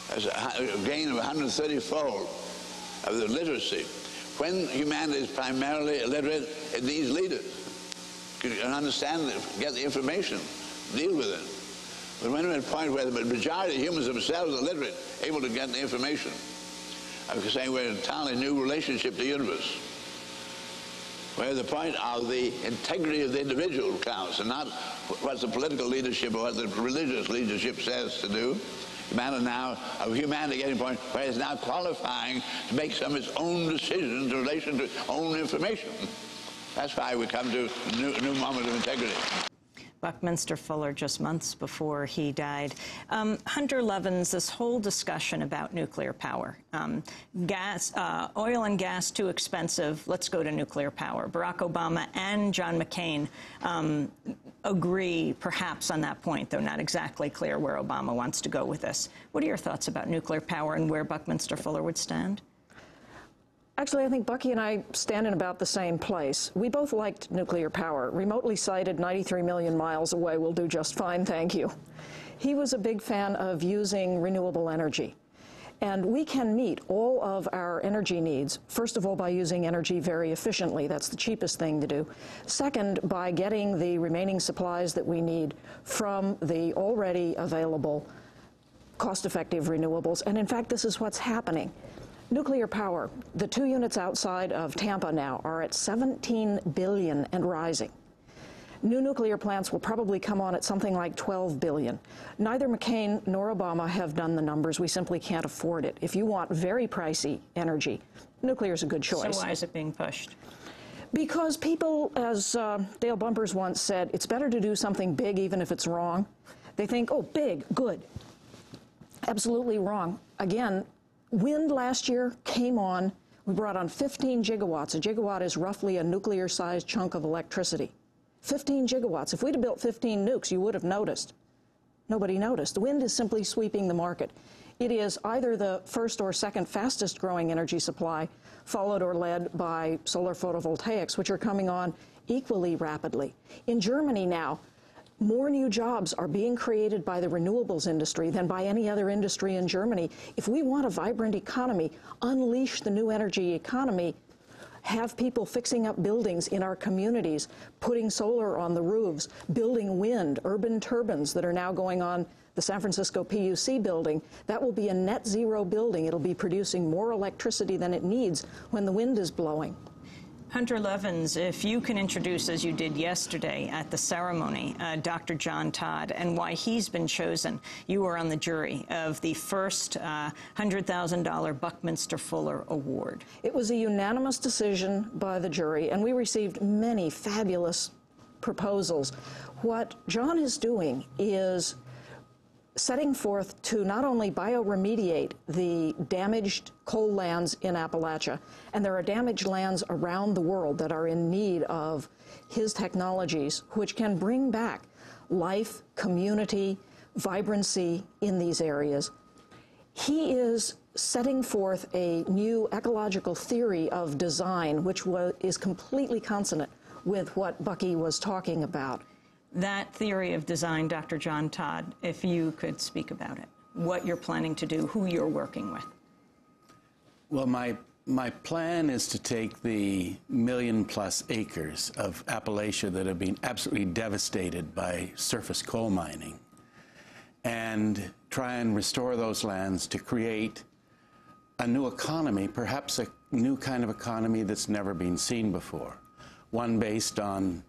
There's a gain of 130-fold of the literacy. When humanity is primarily illiterate, it needs leaders. You can understand it, get the information, deal with it. But when we're at a point where the majority of humans themselves are literate, able to get the information, I was saying we're in an entirely new relationship to the universe, where the point of the integrity of the individual counts, and not what the political leadership or what the religious leadership says to do. The matter now of humanity getting to a point where it's now qualifying to make some of its own decisions in relation to its own information. That's why we come to a new moment of integrity. Buckminster Fuller, just months before he died. Hunter Levin's this whole discussion about nuclear power. Oil and gas too expensive, let's go to nuclear power. Barack Obama and John McCain agree perhaps on that point, though not exactly clear where Obama wants to go with this. What are your thoughts about nuclear power and where Buckminster Fuller would stand? Actually, I think Bucky and I stand in about the same place. We both liked nuclear power. Remotely sited 93 million miles away will do just fine, thank you. He was a big fan of using renewable energy. And we can meet all of our energy needs, first of all, by using energy very efficiently. That's the cheapest thing to do. Second, by getting the remaining supplies that we need from the already available cost-effective renewables. And in fact, this is what's happening. Nuclear power, the 2 units outside of Tampa now are at 17 billion and rising. New nuclear plants will probably come on at something like 12 billion. Neither McCain nor Obama have done the numbers. We simply can't afford it. If you want very pricey energy, nuclear is a good choice. So why is it being pushed? Because people, as Dale Bumpers once said, it's better to do something big even if it's wrong. They think, oh, big, good. Absolutely wrong. Again, wind last year came on. We brought on 15 gigawatts. A gigawatt is roughly a nuclear-sized chunk of electricity. 15 gigawatts. If we'd have built 15 nukes, you would have noticed. Nobody noticed. The wind is simply sweeping the market. It is either the first or second fastest growing energy supply, followed or led by solar photovoltaics, which are coming on equally rapidly. In Germany now, more new jobs are being created by the renewables industry than by any other industry in Germany. If we want a vibrant economy, unleash the new energy economy, have people fixing up buildings in our communities, putting solar on the roofs, building wind, urban turbines that are now going on the San Francisco PUC building, that will be a net zero building. It'll be producing more electricity than it needs when the wind is blowing. Hunter Levins, if you can introduce, as you did yesterday at the ceremony, Dr. John Todd and why he's been chosen. You were on the jury of the first $100,000 Buckminster Fuller Award. It was a unanimous decision by the jury, and we received many fabulous proposals. What John is doing is setting forth to not only bioremediate the damaged coal lands in Appalachia, and there are damaged lands around the world that are in need of his technologies, which can bring back life, community, vibrancy in these areas. He is setting forth a new ecological theory of design, which is completely consonant with what Bucky was talking about. That theory of design, Dr. John Todd, if you could speak about it, what you're planning to do, who you're working with. Well, my plan is to take the million-plus acres of Appalachia that have been absolutely devastated by surface coal mining and try and restore those lands to create a new economy, perhaps a new kind of economy that's never been seen before, one based on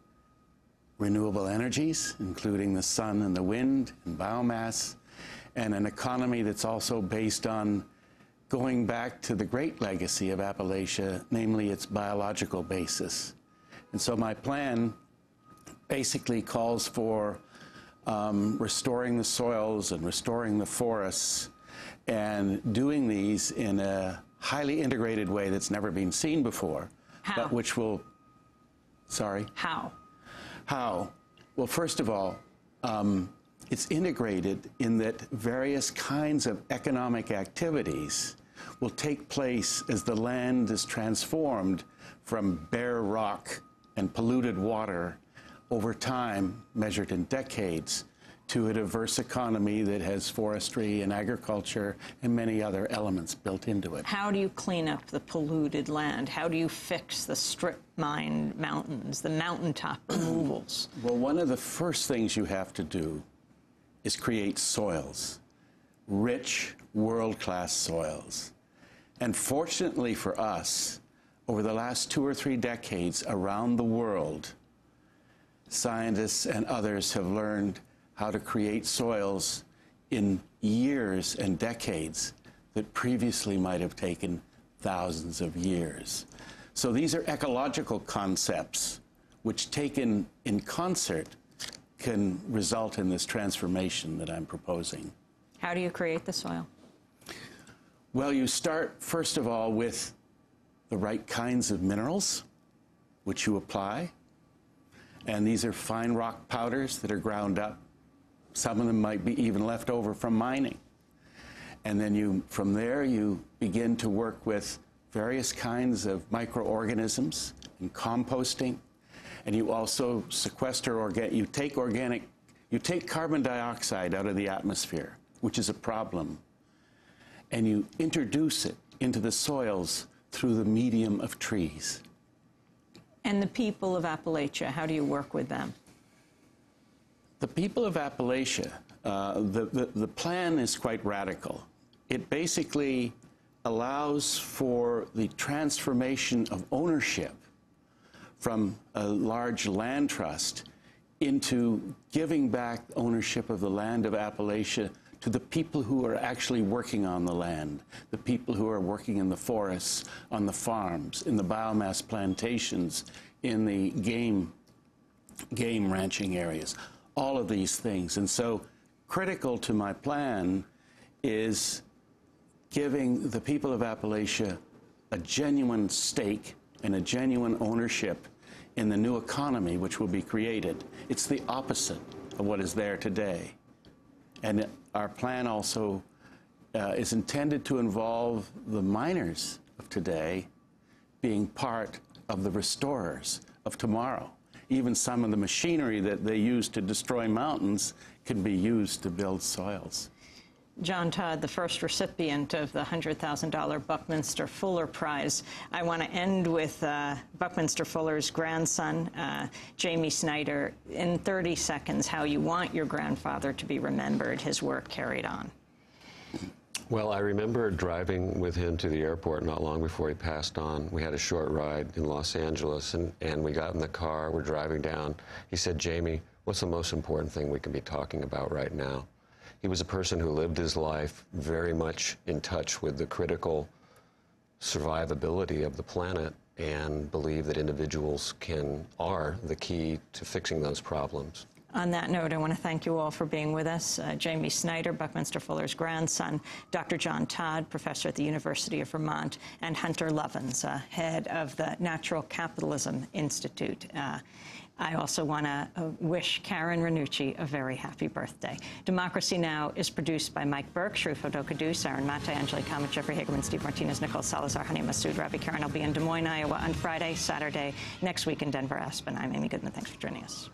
renewable energies, including the sun and the wind and biomass, and an economy that's also based on going back to the great legacy of Appalachia, namely its biological basis. And so my plan basically calls for restoring the soils and restoring the forests and doing these in a highly integrated way that's never been seen before. How? But which will, sorry? How? How? Well, first of all, it's integrated in that various kinds of economic activities will take place as the land is transformed from bare rock and polluted water over time, measured in decades, to a diverse economy that has forestry and agriculture and many other elements built into it. How do you clean up the polluted land? How do you fix the strip mine mountains, the mountaintop removals? Well, one of the first things you have to do is create soils, rich, world-class soils. And fortunately for us, over the last 2 or 3 decades around the world, scientists and others have learned how to create soils in years and decades that previously might have taken thousands of years. So these are ecological concepts which, taken in concert, can result in this transformation that I'm proposing. How do you create the soil? Well, you start, first of all, with the right kinds of minerals, which you apply. And these are fine rock powders that are ground up. Some of them might be even left over from mining. And then from there, you begin to work with various kinds of microorganisms and composting. And you also sequester you take carbon dioxide out of the atmosphere, which is a problem, and you introduce it into the soils through the medium of trees. And the people of Appalachia, how do you work with them? The people of Appalachia, the plan is quite radical. It basically allows for the transformation of ownership from a large land trust into giving back ownership of the land of Appalachia to the people who are actually working on the land, the people who are working in the forests, on the farms, in the biomass plantations, in the game ranching areas, all of these things. And so critical to my plan is giving the people of Appalachia a genuine stake and a genuine ownership in the new economy which will be created. It's the opposite of what is there today. And our plan also is intended to involve the miners of today being part of the restorers of tomorrow. Even some of the machinery that they use to destroy mountains can be used to build soils. John Todd, the first recipient of the $100,000 Buckminster Fuller Prize. I want to end with Buckminster Fuller's grandson, Jamie Snyder. In 30 seconds, how you want your grandfather to be remembered, his work carried on. Well, I remember driving with him to the airport not long before he passed on. We had a short ride in Los Angeles, and we got in the car, we're driving down. He said, "Jamie, what's the most important thing we can be talking about right now?" He was a person who lived his life very much in touch with the critical survivability of the planet and believed that individuals are the key to fixing those problems. On that note, I want to thank you all for being with us. Jamie Snyder, Buckminster Fuller's grandson, Dr. John Todd, professor at the University of Vermont, and Hunter Lovins, head of the Natural Capitalism Institute. I also want to wish Karen Ranucci a very happy birthday. Democracy Now! Is produced by Mike Burke, Shrufo Dokadu, Saren Mata, Angeli Kamat, Jeffrey Hagerman, Steve Martinez, Nicole Salazar, Hani Massoud, Ravi Karen. I'll be in Des Moines, Iowa on Friday, Saturday, next week in Denver, Aspen. I'm Amy Goodman. Thanks for joining us.